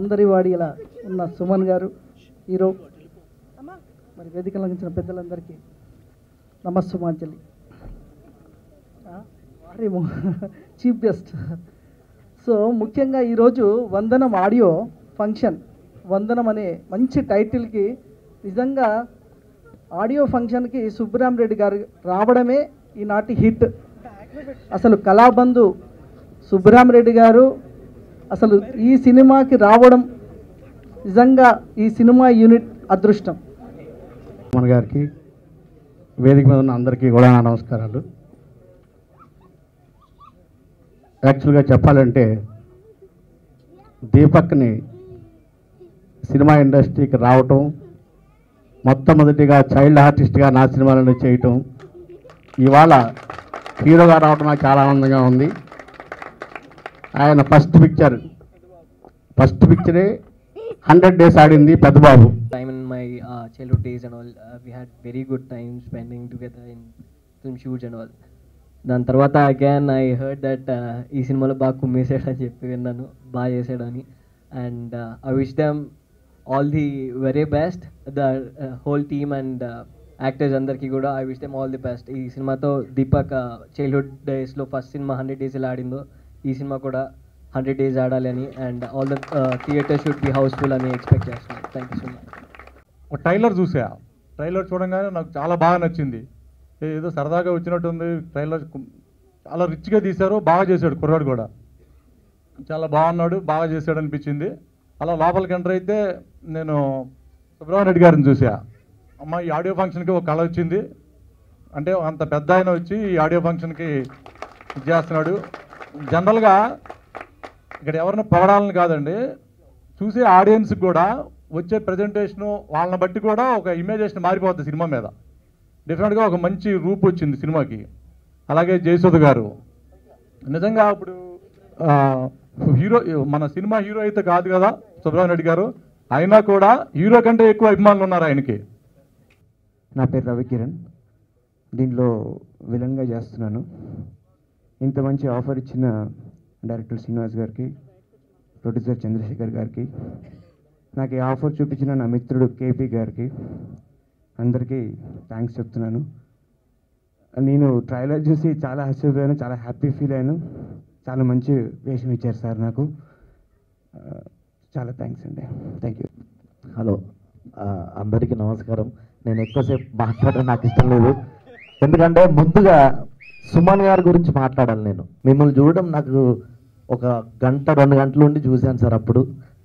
అందరి వాడి ఇలా ఉన్న సుమన్ గారు హీరో, మరి వేదిక లంఘించిన పెద్దలందరికీ నమస్సుమాంజలి. Chief guest. సో ముఖ్యంగా ఈరోజు వందనం ఆడియో ఫంక్షన్, వందనం అనే మంచి టైటిల్కి నిజంగా ఆడియో ఫంక్షన్కి సుబ్బరామరెడ్డి గారు రావడమే ఈనాటి హిట్. అసలు కళాబంధు సుబ్బరామరెడ్డి గారు అసలు ఈ సినిమాకి రావడం నిజంగా ఈ సినిమా యూనిట్ అదృష్టం. మన గారికి, వేదిక మీద ఉన్న అందరికీ కూడా నమస్కారాలు. యాక్చువల్గా చెప్పాలంటే దీపక్ని సినిమా ఇండస్ట్రీకి రావటం, మొట్టమొదటిగా చైల్డ్ ఆర్టిస్ట్గా నా సినిమాలను చేయటం, ఇవాళ హీరోగా రావడం నాకు చాలా ఆనందంగా ఉంది. ఆయన ఫస్ట్ పిక్చరే 100 days ఆడింది పెద్దబాబు. Time in my childhood days and all, we had very good time spending together in film shoots and all. దాని తర్వాత అగైన్ ఐ హర్డ్ దట్ ఈ సినిమాలో బాగా కుమ్మేసాడని చెప్పి విన్నాను, బాగా చేసాడని. And I wish them all the very best, the whole team and actors అందరికీ కూడా I wish them all the best. ఈ సినిమాతో దీపక్ చైల్డ్హుడ్ డేస్లో ఫస్ట్ సినిమా 100 days ఎలా ఆడిందో ఈ సినిమా కూడా 100 days ఆడాలి అని, and all the theatre should be house full అని ఎక్స్పెక్ట్ చేస్తున్నాను. Thank you so much. ఒక ట్రైలర్ చూసా, ట్రైలర్ చూడంగానే నాకు చాలా బాగా నచ్చింది. ఏదో సరదాగా వచ్చినట్టుంది ట్రైలర్, చాలా రిచ్గా తీశారు, బాగా చేశాడు కుర్రాడు కూడా, చాలా బాగున్నాడు, బాగా చేశాడు అనిపించింది. అలా లోపలికి ఎంటర్ అయితే నేను సుబ్రహ్మణ్యరెడ్డి గారిని చూసా. అమ్మ ఈ ఆడియో ఫంక్షన్కి ఒక కళ వచ్చింది అంటే, అంత పెద్ద ఆయన వచ్చి ఈ ఆడియో ఫంక్షన్కి ఇది చేస్తున్నాడు. జనరల్గా ఇక్కడ ఎవరిని పొగడాలని కాదండి, చూసే ఆడియన్స్కి కూడా వచ్చే ప్రజెంటేషను వాళ్ళని బట్టి కూడా ఒక ఇమేజేషన్ మారిపోతుంది సినిమా మీద. డెఫినెట్గా ఒక మంచి రూపు వచ్చింది సినిమాకి. అలాగే జయసుధ గారు నిజంగా ఇప్పుడు హీరో, మన సినిమా హీరో అయితే కాదు కదా సుబ్రహ్మణ్యరెడ్డి గారు, అయినా కూడా హీరో కంటే ఎక్కువ అభిమానులు ఉన్నారు ఆయనకి. నా పేరు రవికిరణ్, దీనిలో విలన్గా చేస్తున్నాను. ఇంత మంచి ఆఫర్ ఇచ్చిన డైరెక్టర్ శ్రీనివాస్ గారికి, ప్రొడ్యూసర్ చంద్రశేఖర్ గారికి, నాకు ఈ ఆఫర్ చూపించిన నా మిత్రుడు కేపీ గారికి అందరికీ థ్యాంక్స్ చెప్తున్నాను. నేను ట్రైలర్ చూసి చాలా హర్షపోయాను, చాలా హ్యాపీ ఫీల్ అయ్యాను. చాలా మంచి వేషం ఇచ్చారు సార్ నాకు, చాలా థ్యాంక్స్ అండి. Thank you. హలో, అందరికీ నమస్కారం. నేను ఎక్కువసేపు మాట్లాడడం నాకు ఇష్టం లేదు, ఎందుకంటే ముందుగా సుమన్ గారి గురించి మాట్లాడాలి. నేను మిమ్మల్ని చూడడం నాకు ఒక 1-2 గంటలు ఉండి చూశాను సార్ అప్పుడు.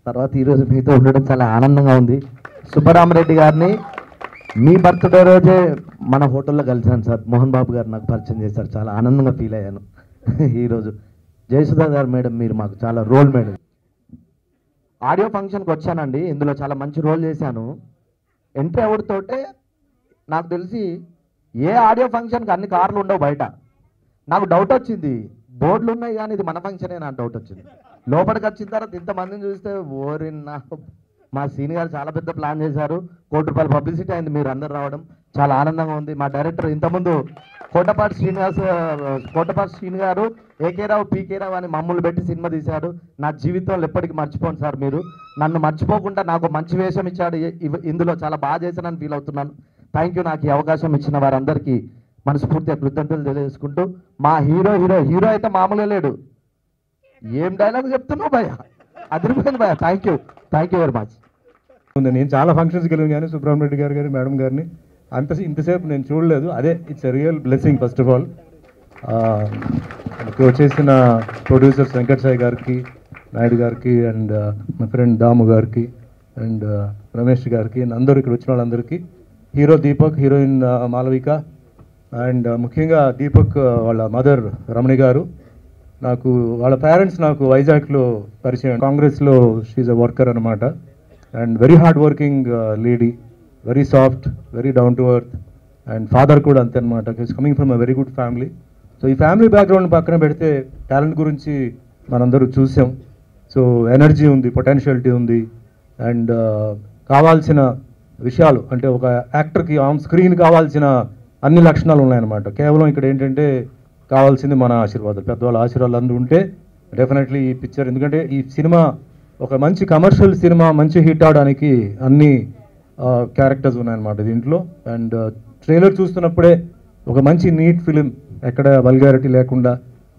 తర్వాత ఈరోజు మీతో ఉండడం చాలా ఆనందంగా ఉంది. సుబ్బరామరెడ్డి గారిని మీ బర్త్డే రోజే మన హోటల్లో కలిశాను సార్. మోహన్ బాబు గారు నాకు పరిచయం చేశారు, చాలా ఆనందంగా ఫీల్ అయ్యాను. ఈరోజు జయసుధా గారు మేడం, మీరు మాకు చాలా రోల్ మేడం. ఆడియో ఫంక్షన్కి వచ్చానండి, ఇందులో చాలా మంచి రోల్ చేశాను. ఎంట్రీ అవుడుతోటే నాకు తెలిసి ఏ ఆడియో ఫంక్షన్కి అన్ని కార్లు ఉండవు బయట. నాకు డౌట్ వచ్చింది, బోర్డులు ఉన్నాయి కానీ ఇది మన ఫంక్షనే నాకు డౌట్ వచ్చింది. లోపలికి వచ్చిన తర్వాత ఇంతమందిని చూస్తే ఓరిన్నా, మా సీనియర్ గారు చాలా పెద్ద ప్లాన్ చేశారు. ₹1,00,00,000 పబ్లిసిటీ అయింది మీరు అందరు రావడం, చాలా ఆనందంగా ఉంది. మా డైరెక్టర్ ఇంతకుముందు కోటపాటి శ్రీని గారు ఏకే రావు పీకే రావు అని మమ్మల్ని పెట్టి సినిమా తీశాడు. నా జీవితంలో ఎప్పటికీ మర్చిపోను సార్. మీరు నన్ను మర్చిపోకుండా నాకు మంచి వేషం ఇచ్చాడు. ఇందులో చాలా బాగా చేశానని ఫీల్ అవుతున్నాను. Thank you. నాకు ఈ అవకాశం ఇచ్చిన వారందరికీ మనస్ఫూర్తిగా కృతజ్ఞతలు తెలియజేసుకుంటూ, మా హీరో అయితే మామూలుగా లేడు. ఏం డైలాగ్ చెప్తున్నావు భయ్య, అదిరిపోయింది భయ్య. Thank you very much. నేను చాలా ఫంక్షన్స్కి వెళ్ళాను కానీ సుబ్రహ్మణ్య గారు మేడం గారిని ఇంతసేపు నేను చూడలేదు. అదే it's a real blessing. First of all వచ్చేసిన ప్రొడ్యూసర్స్ వెంకట్ సాయి గారికి, నాయుడు గారికి, అండ్ మై ఫ్రెండ్ దాము గారికి, అండ్ రమేష్ గారికి, అందరూ ఇక్కడ వచ్చిన వాళ్ళందరికీ, hero Deepak, heroine Malavika, and ముఖ్యంగా దీపక్ వాళ్ళ మదర్ రమణి గారు. నాకు వాళ్ళ పేరెంట్స్ నాకు వైజాగ్లో పరిచయం. కాంగ్రెస్లో షీఈ్ అ వర్కర్ అనమాట. And very hard working lady, very soft, very down to earth. And father కూడా అంతే అనమాట. Is coming from a very good family. So ఈ ఫ్యామిలీ బ్యాక్గ్రౌండ్ పక్కన పెడితే టాలెంట్ గురించి మనందరూ చూసాం. సో ఎనర్జీ ఉంది, పొటెన్షియాలిటీ ఉంది, అండ్ కావాల్సిన విషయాలు అంటే ఒక యాక్టర్కి ఆన్ స్క్రీన్ కావాల్సిన అన్ని లక్షణాలు ఉన్నాయన్నమాట. కేవలం ఇక్కడ ఏంటంటే కావాల్సింది మన ఆశీర్వాదాలు, పెద్దవాళ్ళ ఆశీర్వాదాలు అందరూ ఉంటే డెఫినెట్లీ ఈ పిక్చర్, ఎందుకంటే ఈ సినిమా ఒక మంచి కమర్షియల్ సినిమా, మంచి హిట్ అవడానికి అన్ని క్యారెక్టర్స్ ఉన్నాయన్నమాట దీంట్లో. అండ్ ట్రైలర్ చూస్తున్నప్పుడే ఒక మంచి నీట్ ఫిలిం, ఎక్కడ వల్గారిటీ లేకుండా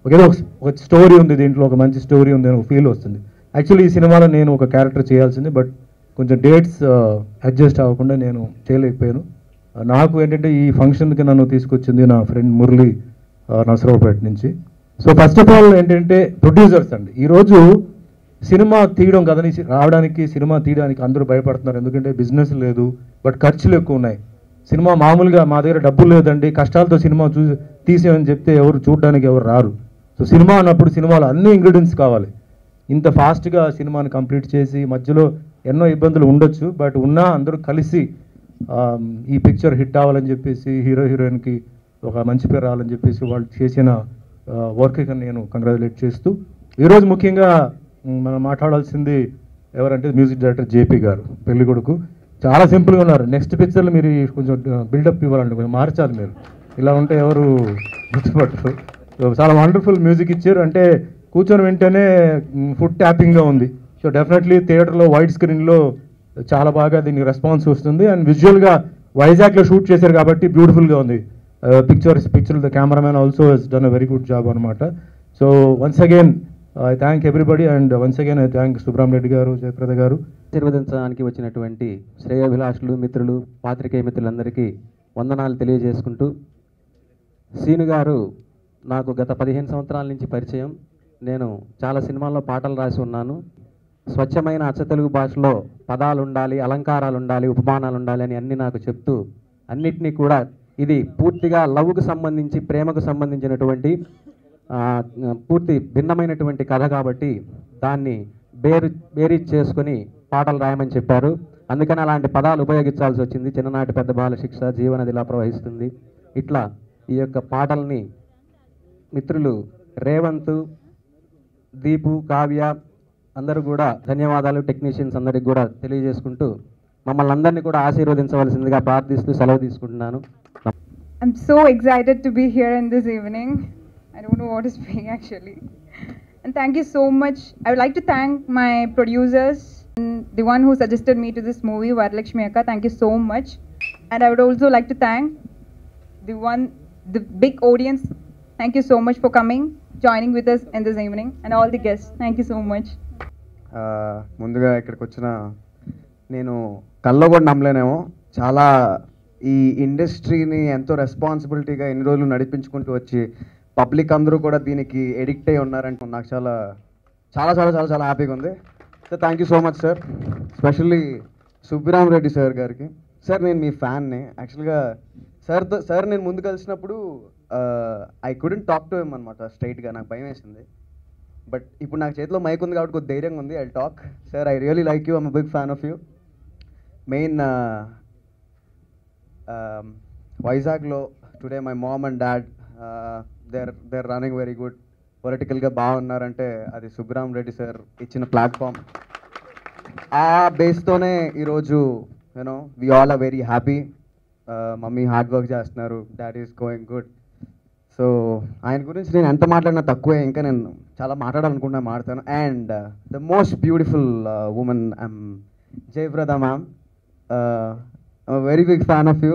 ఏదో ఒక స్టోరీ ఉంది దీంట్లో, ఒక మంచి స్టోరీ ఉంది అని ఒక ఫీల్ వస్తుంది. యాక్చువల్లీ ఈ సినిమాలో నేను ఒక క్యారెక్టర్ చేయాల్సింది, బట్ కొంచెం డేట్స్ అడ్జస్ట్ అవ్వకుండా నేను చేయలేకపోయాను. నాకు ఏంటంటే ఈ ఫంక్షన్కి నన్ను తీసుకొచ్చింది నా ఫ్రెండ్ మురళి నరసరావుపేట నుంచి. సో ఫస్ట్ ఆఫ్ ఆల్ ఏంటంటే ప్రొడ్యూసర్స్ అండి, ఈరోజు సినిమా తీయడం కదని రావడానికి, సినిమా తీయడానికి అందరూ భయపడుతున్నారు. ఎందుకంటే బిజినెస్ లేదు, బట్ ఖర్చులు ఎక్కువ ఉన్నాయి. సినిమా మామూలుగా మా దగ్గర డబ్బులు లేదండి, కష్టాలతో సినిమా తీసేమని చెప్తే ఎవరు చూడడానికి ఎవరు రారు. సో సినిమా అన్నప్పుడు సినిమాలో అన్ని ఇంగ్రీడియంట్స్ కావాలి. ఇంత ఫాస్ట్గా సినిమాని కంప్లీట్ చేసి మధ్యలో ఎన్నో ఇబ్బందులు ఉండొచ్చు, బట్ ఉన్నా అందరూ కలిసి ఈ పిక్చర్ హిట్ అవ్వాలని చెప్పేసి, హీరో హీరోయిన్కి ఒక మంచి పేరు రావాలని చెప్పేసి వాళ్ళు చేసిన వర్క్కి నేను కంగ్రాచులేట్ చేస్తూ, ఈరోజు ముఖ్యంగా మనం మాట్లాడాల్సింది ఎవరంటే మ్యూజిక్ డైరెక్టర్ జేపీ గారు, పెళ్లి కొడుకు. చాలా సింపుల్గా ఉన్నారు. నెక్స్ట్ పిక్చర్లో మీరు కొంచెం బిల్డప్ ఇవ్వాలండి, కొంచెం మార్చాలి మీరు. ఇలా ఉంటే ఎవరు గుర్తుపట్టరు. చాలా వండర్ఫుల్ మ్యూజిక్ ఇచ్చారు. అంటే కూర్చొని వెంటనే ఫుడ్ ట్యాపింగ్గా ఉంది. సో డెఫినెట్లీ థియేటర్లో వైడ్ స్క్రీన్లో చాలా బాగా దీనికి రెస్పాన్స్ వస్తుంది. అండ్ విజువల్గా వైజాగ్లో షూట్ చేశారు కాబట్టి బ్యూటిఫుల్గా ఉంది picture. The cameraman also he's done a very good job అనమాట. So once again I thank everybody, and once again I thank Subrahmanya garu, Jayaprada గారు. ఆశీర్వదించడానికి వచ్చినటువంటి శ్రేయోభిలాషులు, మిత్రులు, పాత్రికేయ మిత్రులందరికీ వందనాలు తెలియజేసుకుంటూ, సీను గారు నాకు గత 15 సంవత్సరాల నుంచి పరిచయం. నేను చాలా సినిమాల్లో పాటలు రాసి ఉన్నాను. స్వచ్ఛమైన అచ్చ తెలుగు భాషలో పదాలు ఉండాలి, అలంకారాలు ఉండాలి, ఉపమానాలు ఉండాలి అని అన్నీ నాకు చెప్తూ, అన్నిటినీ కూడా ఇది పూర్తిగా లవ్కు సంబంధించి, ప్రేమకు సంబంధించినటువంటి పూర్తి భిన్నమైనటువంటి కథ కాబట్టి దాన్ని బేరీజ్ చేసుకొని పాటలు రాయమని చెప్పారు. అందుకని అలాంటి పదాలు ఉపయోగించాల్సి వచ్చింది. చిన్ననాటి పెద్ద బాల శిక్ష, జీవనదిలా ప్రవహిస్తుంది, ఇట్లా ఈ యొక్క పాటల్ని మిత్రులు రేవంత్, దీపు, కావ్య అందరూ కూడా ధన్యవాదాలు. టెక్నీషియన్స్ అందరికి కూడా తెలియజేసుకుంటూ మమ్మల్ని అందరినీ కూడా ఆశీర్వదించవలసిందిగా ప్రార్థిస్తూ సెలవు తీసుకుంటున్నాను. I'm so excited to be here in this evening. I don't know what to speak actually. And thank you so much. I would like to thank my producers and the one who suggested me to this movie, Varalakshmi Akka. Thank you so much. And I would also like to thank the big audience. Thank you so much for coming, joining with us in this evening, and all the guests. Thank you so much. ముందుగా ఇక్కడికి వచ్చిన నేను కల్లో కూడా నమ్మలేనేమో, చాలా ఈ ఇండస్ట్రీని ఎంతో రెస్పాన్సిబిలిటీగా ఎన్ని రోజులు నడిపించుకుంటూ వచ్చి పబ్లిక్ అందరూ కూడా దీనికి ఎడిక్ట్ అయి ఉన్నారంటే నాకు చాలా చాలా చాలా చాలా చాలా హ్యాపీగా ఉంది. So thank you so much sir. Specially Subbirami Reddy sir గారికి. సార్ నేను మీ ఫ్యాన్ని. యాక్చువల్గా సార్ నేను ముందు కలిసినప్పుడు I couldn't talk to him అనమాట స్ట్రైట్గా, నాకు భయం వేసింది. బట్ ఇప్పుడు నాకు చేతిలో మైక్ ఉంది కాబట్టి కొద్ది ధైర్యంగా ఉంది. I talk. Sir, I really like you, I'm a big fan of you. Main వైజాగ్లో today my mom and dad they're running very good పొలిటికల్గా బాగున్నారంటే అది సుబ్బరామ్ రెడ్డి సార్ ఇచ్చిన ప్లాట్ఫామ్. ఆ బేస్తోనే ఈరోజు you know we all are very happy. Mummy hard work చేస్తున్నారు, that is going good. So ఆయన గురించి నేను ఎంత మాట్లాడినా తక్కువే, ఇంకా నేను చాలా మాట్లాడాలనుకుంటున్నా మాట్లాడతాను. And the most beautiful women Jayaprada ma'am, very big fan of you.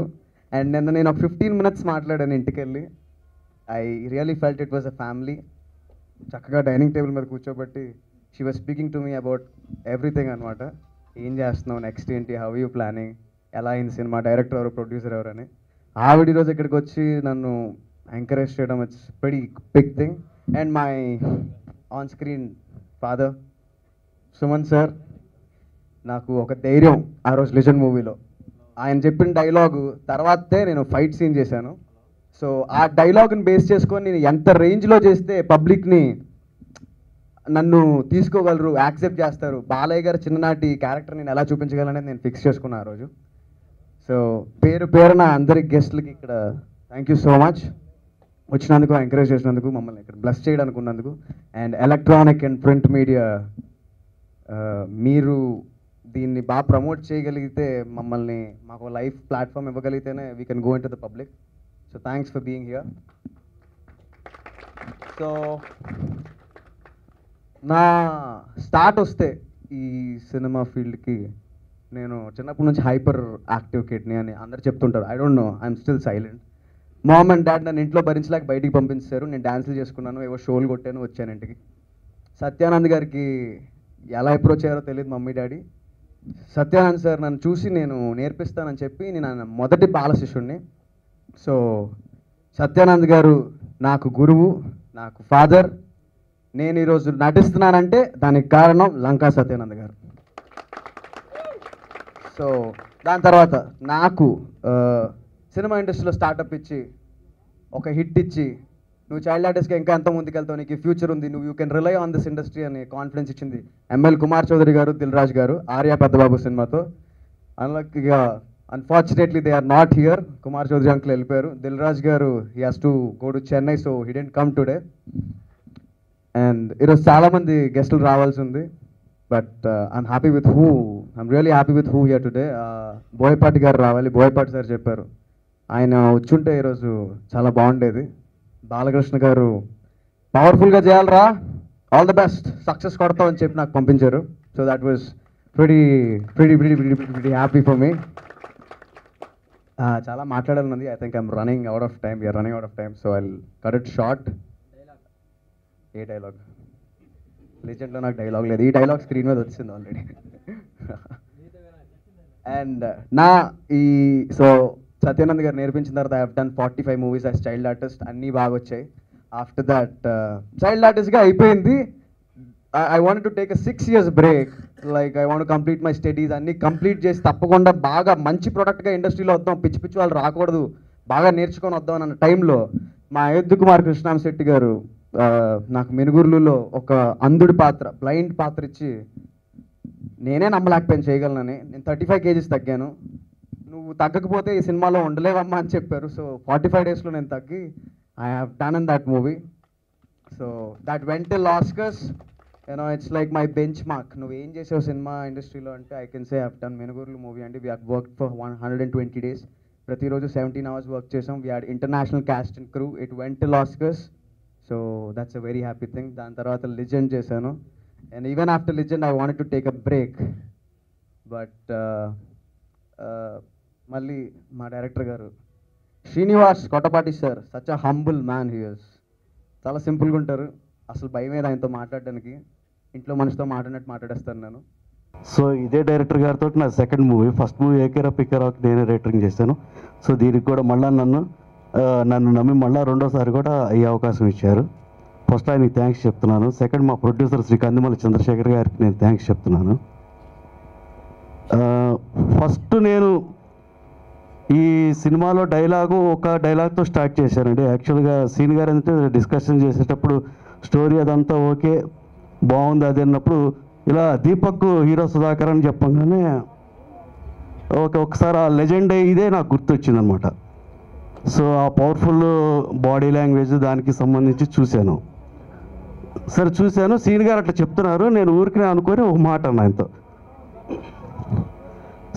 అండ్ నిన్న నేను ఒక 15 minutes మాట్లాడాను ఇంటికి వెళ్ళి. I really felt it was a family. చక్కగా డైనింగ్ టేబుల్ మీద కూర్చోబెట్టి she was speaking to me about everything అనమాట. ఏం చేస్తున్నావు, నెక్స్ట్ ఏంటి, హౌ యూ ప్లానింగ్, ఎలా అయింది సినిమా, డైరెక్టర్ ఎవరు, ప్రొడ్యూసర్ ఎవరు అని. ఆవిడ ఈరోజు ఇక్కడికి వచ్చి నన్ను ఎంకరేజ్ చేయడం it's very big thing. And my on screen father Suman sir, నాకు ఒక ధైర్యం ఆ రోజు లెజెండ్ మూవీలో ఆయన చెప్పిన డైలాగు తర్వాతే నేను ఫైట్ సీన్ చేశాను. సో ఆ డైలాగ్ని బేస్ చేసుకొని నేను ఎంత రేంజ్లో చేస్తే పబ్లిక్ని నన్ను తీసుకోగలరు, యాక్సెప్ట్ చేస్తారు, బాలయ్య గారు చిన్ననాటి క్యారెక్టర్ నేను ఎలా చూపించగలనేది నేను ఫిక్స్ చేసుకున్నాను ఆ రోజు. సో పేరున అందరి గెస్ట్లకి ఇక్కడ థ్యాంక్ యూ సో మచ్ వచ్చినందుకు, ఎంకరేజ్ చేసినందుకు, మమ్మల్ని ఇక్కడ బ్లెస్ చేయడానికి ఉన్నందుకు. And electronic and print media మీరు దీన్ని బాగా ప్రమోట్ చేయగలిగితే, మమ్మల్ని మాకు లైఫ్ ప్లాట్ఫామ్ ఇవ్వగలిగితేనే we can go in to the public. So thanks for being here. So నా స్టార్ట్ వస్తే ఈ సినిమా ఫీల్డ్కి, నేను చిన్నప్పటి నుంచి హైపర్ యాక్టివ్ కిడ్ని అని అందరు చెప్తుంటారు. I don't know, I'm still silent. Ma'am and dad నన్ను ఇంట్లో భరించలేక బయటికి పంపించారు. నేను డ్యాన్సులు చేసుకున్నాను, ఏవో షోలు కొట్టాను, వచ్చాను ఇంటికి. సత్యానంద్ గారికి ఎలా అప్రోచ్ అయ్యారో తెలియదు మమ్మీ డాడీ. సత్యానంద్ సార్ నన్ను చూసి నేను నేర్పిస్తానని చెప్పి నేను ఆయన మొదటి బాల శిష్యుడిని. సో సత్యానంద్ గారు నాకు గురువు, నాకు ఫాదర్. నేను ఈరోజు నటిస్తున్నానంటే దానికి కారణం లంకా సత్యానంద్ గారు. సో దాని తర్వాత నాకు సినిమా ఇండస్ట్రీలో స్టార్టప్ ఇచ్చి ఒక హిట్ ఇచ్చి, నువ్వు చైల్డ్ ఆర్టిస్ట్గా ఇంకా ఎంత ముందుకెళ్తావు, నీకు ఫ్యూచర్ ఉంది, నువ్వు you can rely on this industry అని కాన్ఫిడెన్స్ ఇచ్చింది ఎంఎల్ కుమార్ చౌదరి గారు, దిల్ రాజు గారు, ఆర్య పెద్దబాబు సినిమాతో. అన్లక్కీగా unfortunately they are not here. Kumar Chaudhary uncle వెళ్ళిపోయారు. Dil Raju garu he has to go to Chennai, so he didn't come today. And ఈరోజు చాలామంది గెస్టులు రావాల్సి ఉంది, but I'm happy with who, I'm really happy with who here today. Boyapati garu రావాలి, బోయపాటి సార్ చెప్పారు, ఆయన వచ్చుంటే ఈరోజు చాలా బాగుండేది. బాలకృష్ణ గారు పవర్ఫుల్గా చేయాలరా, ఆల్ ద బెస్ట్, సక్సెస్ కొడతావు అని చెప్పి నాకు పంపించారు. So that was pretty happy for me. చాలా మాట్లాడాలన్నది. I think I'm running out of time, we're running out of time, so I cut it short. ఏ డైలాగ్? లెజెండ్లో నాకు డైలాగ్ లేదు, ఈ డైలాగ్ స్క్రీన్ మీద వచ్చింది ఆల్రెడీ. అండ్ సో సత్యానంద్ గారు నేర్పించిన తర్వాత I have done 45 movies as child artist. అన్నీ బాగా వచ్చాయి. ఆఫ్టర్ దట్ చైల్డ్ ఆర్టిస్ట్గా అయిపోయింది. I want to take a 6 years break. Like I want complete my studies, అన్నీ కంప్లీట్ చేసి తప్పకుండా బాగా మంచి ప్రోడక్ట్గా ఇండస్ట్రీలో వద్దాం, పిచ్చి పిచ్చి వాళ్ళు రాకూడదు, బాగా నేర్చుకొని వద్దాం అన్న టైంలో మా అయోధ్య కుమార్ కృష్ణాం శెట్టి గారు నాకు మెనుగుర్లులో ఒక అంధుడి పాత్ర, బ్లైండ్ పాత్ర ఇచ్చి నేనే నమ్మలేకపోయాను చేయగలనని. నేను 35 kgs తగ్గాను. నువ్వు తగ్గకపోతే ఈ సినిమాలో ఉండలేవమ్మా అని చెప్పారు. సో 45 daysలో నేను తగ్గి I have done in that movie. So that went till Oscars. You know it's like my benchmark. నువ్వు ఏం చేసావు సినిమా ఇండస్ట్రీలో అంటే I can say I have done Menugurlu movie అండి. We have worked for 120 days. ప్రతిరోజు 17 hours వర్క్ చేసాం. We had international cast and crew. It went till Oscars. So that's a very happy thing. దాని తర్వాత లెజెండ్ చేశాను. And even after legend I wanted to take a break, but మళ్ళీ మా director garu Srinivas Kottapati sir, such a humble man here's. చాలా సింపుల్గా ఉంటారు, అసలు భయం మీద ఆయనతో మాట్లాడడానికి. ఇంట్లో మనిషితో మాట్లాడినట్టు మాట్లాడేస్తాను నేను. సో ఇదే డైరెక్టర్ గారితో నా సెకండ్ మూవీ. ఫస్ట్ మూవీ ఏకేరా పిక్కరాకి నేనే రైటరింగ్ చేశాను. సో దీనికి కూడా మళ్ళీ నన్ను నమ్మి మళ్ళీ రెండోసారి కూడా ఈ అవకాశం ఇచ్చారు. ఫస్ట్ ఆయనకి థ్యాంక్స్ చెప్తున్నాను. సెకండ్ మా ప్రొడ్యూసర్ శ్రీ కందిమల్లి చంద్రశేఖర్ గారికి నేను థ్యాంక్స్ చెప్తున్నాను. ఫస్ట్ నేను ఈ సినిమాలో ఒక డైలాగ్తో స్టార్ట్ చేశానండి. యాక్చువల్గా సీన్ గారు అంటే డిస్కషన్ చేసేటప్పుడు స్టోరీ అదంతా ఓకే బాగుంది అది అన్నప్పుడు ఇలా దీపక్ హీరో సుధాకర్ అని చెప్పగానే ఒకసారి ఆ లెజెండ్ ఇదే నాకు గుర్తొచ్చిందనమాట. సో ఆ పవర్ఫుల్ బాడీ లాంగ్వేజ్ దానికి సంబంధించి చూశాను. సరే చూశాను సీన్ గారు అట్లా చెప్తున్నారు, నేను ఊరికినే అనుకొని ఒక మాట అన్న ఆయనతో,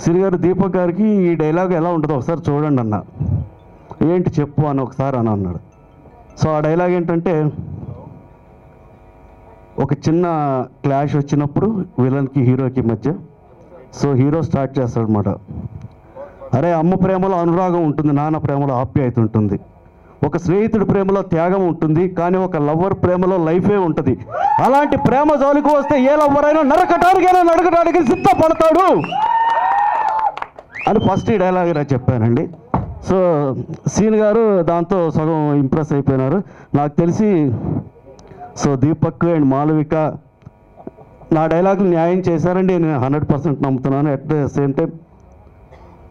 సీన్ గారు దీపక్ గారికి ఈ డైలాగ్ ఎలా ఉంటుందో ఒకసారి చూడండి అన్న. ఏంటి చెప్పు అని ఒకసారి అని అన్నాడు. సో ఆ డైలాగ్ ఏంటంటే, ఒక చిన్న క్లాష్ వచ్చినప్పుడు విలన్కి హీరోకి మధ్య, సో హీరో స్టార్ట్ చేస్తాడు అనమాట, అరే అమ్మ ప్రేమలో అనురాగం ఉంటుంది, నాన్న ప్రేమలో ఆప్యాయత ఉంటుంది, ఒక స్నేహితుడి ప్రేమలో త్యాగం ఉంటుంది, కానీ ఒక లవ్వర్ ప్రేమలో లైఫే ఉంటుంది, అలాంటి ప్రేమ జోలికి వస్తే ఏ లవ్వర్ అయినా నరకటానికి సిద్ధపడతాడు అని ఫస్ట్ ఈ డైలాగ్ ఇలా చెప్పానండి. సో సీన్ గారు దాంతో సగం ఇంప్రెస్ అయిపోయినారు. నాకు తెలిసి సో దీపక్ అండ్ మాలవిక నా డైలాగులు న్యాయం చేశారండి, నేను 100% నమ్ముతున్నాను. అట్ ద సేమ్ టైం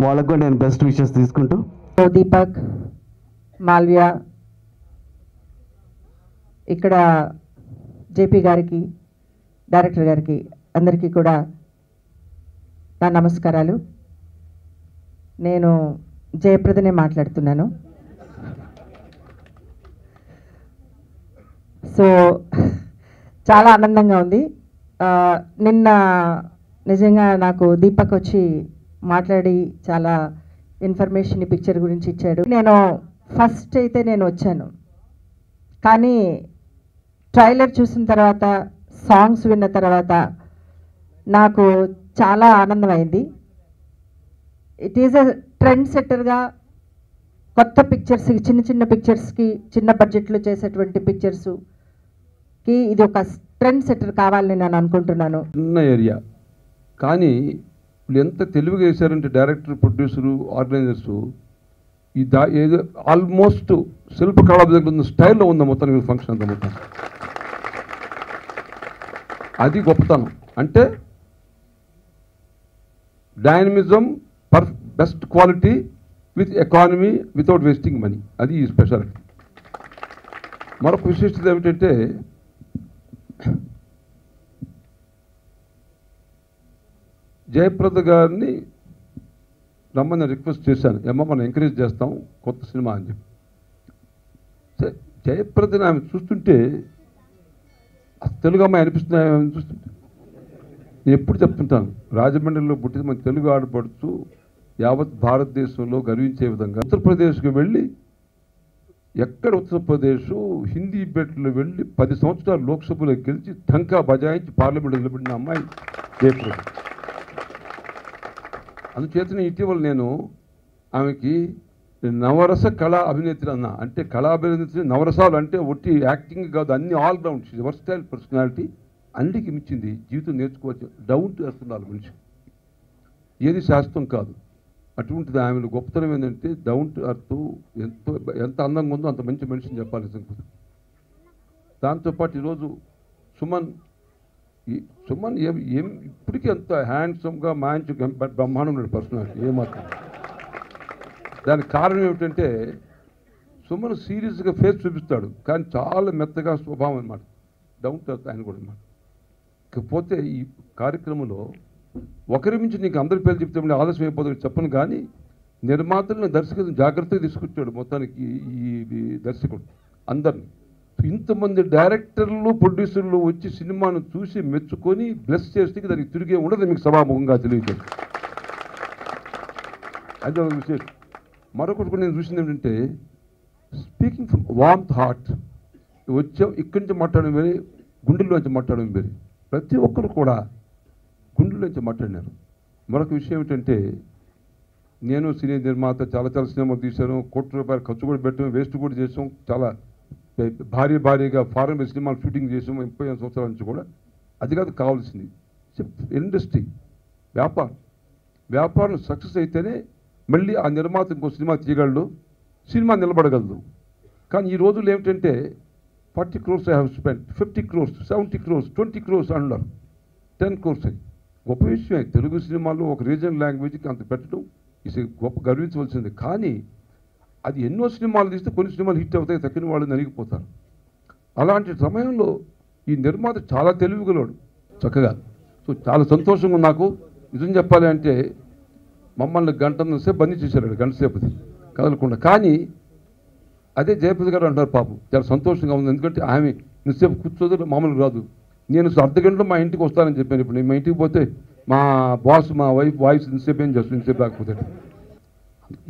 వాళ్ళకు కూడా నేను బెస్ట్ విషెస్ తీసుకుంటూ, దీపక్, మాల్వ్య, ఇక్కడ జేపీ గారికి, డైరెక్టర్ గారికి, అందరికీ కూడా నా నమస్కారాలు. నేను జయప్రదనే మాట్లాడుతున్నాను. సో చాలా ఆనందంగా ఉంది. నిన్న నిజంగా నాకు దీపక్ వచ్చి మాట్లాడి చాలా ఇన్ఫర్మేషన్ ఈ పిక్చర్ గురించి ఇచ్చాడు. నేను ఫస్ట్ అయితే నేను వచ్చాను, కానీ ట్రైలర్ చూసిన తర్వాత, సాంగ్స్ విన్న తర్వాత నాకు చాలా ఆనందమైంది. ఇట్ ఈజ్ అ ట్రెండ్ సెట్టర్గా కొత్త పిక్చర్స్కి, చిన్న చిన్న పిక్చర్స్కి, చిన్న బడ్జెట్లో చేసేటువంటి పిక్చర్స్కి ఇది ఒక ట్రెండ్ సెట్టర్ కావాలని నేను అనుకుంటున్నాను. చిన్న ఏరియా కానీ వీళ్ళు ఎంత తెలివిగా వేశారంటే డైరెక్టర్, ప్రొడ్యూసరు, ఆర్గనైజర్సు ఈ ఏదో ఆల్మోస్ట్ శిల్పకళ దగ్గర ఉన్న స్టైల్లో ఉంది మొత్తం ఫంక్షన్ అంతా మొత్తం. అది గొప్పతనం. అంటే dynamism, best quality with economy without wasting money, అది ఈ స్పెషాలిటీ. మరొక విశిష్టత ఏమిటంటే జయప్రద గారిని రమ్మని రిక్వెస్ట్ చేశాను, ఏమో మనం ఎంకరేజ్ చేస్తాం కొత్త సినిమా అని చెప్పి. జయప్రదని ఆమె చూస్తుంటే తెలుగు అమ్మాయి అనిపిస్తుంది. ఆమె చూస్తుంటే నేను ఎప్పుడు చెప్తుంటాను, రాజమండ్రిలో పుట్టిన మన తెలుగు ఆడపడుతూ యావత్ భారతదేశంలో గర్వించే విధంగా ఉత్తరప్రదేశ్కి వెళ్ళి, ఎక్కడ ఉత్తరప్రదేశ్ హిందీ బెట్లో వెళ్ళి 10 సంవత్సరాలు లోక్సభలో గెలిచి ఢంకా బజాయించి పార్లమెంట్లో నిలబడిన అమ్మాయి జయప్రద. అందుచేతనే ఇటీవల నేను ఆమెకి నవరస కళా అభినేత్రి అన్నా. అంటే కళా అభినేత్రి, నవరసాలు అంటే ఒట్టి యాక్టింగ్ కాదు, అన్ని ఆల్రౌండ్, వర్స్టైల్ పర్సనాలిటీ, అన్నిటికి మించింది. జీవితం నేర్చుకోవచ్చు, డౌన్ టు ఎర్త్ ఉండాలి మనిషి, ఏది శాస్త్రం కాదు. అటువంటిది ఆమెలో గొప్పతనం ఏంటంటే డౌన్ టు ఎర్త్, ఎంత అందంగా ఉందో అంత మంచి మనిషిని చెప్పాలి నిజంగా. దాంతోపాటు ఈరోజు సుమన్ ఏం ఇప్పటికీ అంత హ్యాండ్సమ్గా మంచి బ్రహ్మాండమైన పర్సనాలిటీ ఏమాత్రం. దానికి కారణం ఏమిటంటే సుమన్ సీరియస్గా ఫేస్ చూపిస్తాడు, కానీ చాలా మెత్తగా స్వభావం అనమాట, డౌన్ టు ఎర్త్ ఆయన కూడా అనమాట. ఇకపోతే ఈ కార్యక్రమంలో ఒకరి నుంచి నీకు అందరి పేరు చెప్తే ఆలస్యం అయిపోతుంది చెప్పను, కానీ నిర్మాతలను, దర్శకులను జాగ్రత్తగా తీసుకొచ్చాడు మొత్తానికి ఈ దర్శకుడు అందరిని. ఇంతమంది డైరెక్టర్లు, ప్రొడ్యూసర్లు వచ్చి సినిమాను చూసి మెచ్చుకొని బ్లెస్ చేస్తే దానికి తిరిగే ఉండదు, మీకు సభాముఖంగా తెలియజేది. అది ఒక విశేషం. మరొకటి కూడా నేను చూసింది ఏంటంటే, స్పీకింగ్ ఫ్రమ్ వార్మ్త్ హార్ట్, వచ్చాం ఇక్కడి నుంచి మాట్లాడడం వేరే, గుండెల్లోంచి మాట్లాడడం వేరే. ప్రతి ఒక్కరు కూడా గుండెల్లోంచి మాట్లాడినారు. మరొక విషయం ఏమిటంటే, నేను సినీ నిర్మాత, చాలా సినిమాలు తీశాను, ₹1,00,00,000 ఖర్చు కూడా పెట్టాం, వేస్ట్ కూడా చేసాం, చాలా భారీగా ఫారెన్ సినిమాలు షూటింగ్ చేసాం 35 సంవత్సరాల నుంచి కూడా. అది కాదు కావాల్సింది, ఇండస్ట్రీ, వ్యాపారం సక్సెస్ అయితేనే మళ్ళీ ఆ నిర్మాత ఇంకో సినిమా తీయగలడు, సినిమా నిలబడగలదు. కానీ ఈ రోజుల్లో ఏమిటంటే 40 crores I have spent, 50 crores, 70 crores, 20 crores అన్నారు, 10 crores అని. గొప్ప విషయమే. తెలుగు సినిమాల్లో ఒక రీజనల్ లాంగ్వేజ్కి అంత పెట్టడం ఇది గొప్ప గర్వించవలసింది. కానీ అది ఎన్నో సినిమాలు తీస్తే కొన్ని సినిమాలు హిట్ అవుతాయి, తక్కిన వాళ్ళు నలిగిపోతారు. అలాంటి సమయంలో ఈ నిర్మాత చాలా తెలివిగలడు చక్కగా. సో చాలా సంతోషంగా నాకు నిజం చెప్పాలి అంటే, మమ్మల్ని గంటన్నర సేపు బందీ చేశారు, గంట సేపుది కదలకుండా. కానీ అదే జయప్రద గారు అంటారు, పాపం చాలా సంతోషంగా ఉంది, ఎందుకంటే ఆమె ఇంతసేపు కూర్చోదు మామూలుగా రాదు. నేను అర్ధ గంటలో మా ఇంటికి వస్తానని చెప్పాను. ఇప్పుడు నేను మా ఇంటికి పోతే మా బాస్ మా వైఫ్ వాయిస్ ఇంతసేపు ఏం చేస్తుంది, ఇంతసేపు రాకపోతే.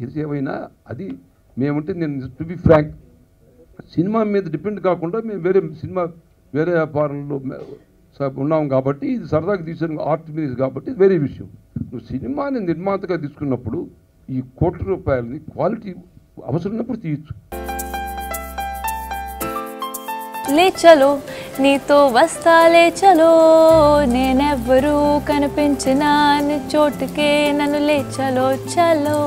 ఇది ఏమైనా అది మేముంటే నేను టు బి ఫ్రాంక్ సినిమా మీద డిపెండ్ కాకుండా మేము వేరే వ్యాపారంలో ఉన్నాం కాబట్టి ఇది సరదాగా తీసిన ఆర్ట్ మీద కాబట్టి వేరే విషయం. నువ్వు సినిమాని నిర్మాతగా తీసుకున్నప్పుడు ఈ ₹1,00,00,000 క్వాలిటీ అవసరమైనప్పుడు తీయచ్చు. లే చలో నీతో వస్తాలే చలో, నేనెవ్వరూ కనిపించిన చోటుకే నన్ను లే చలో చలో.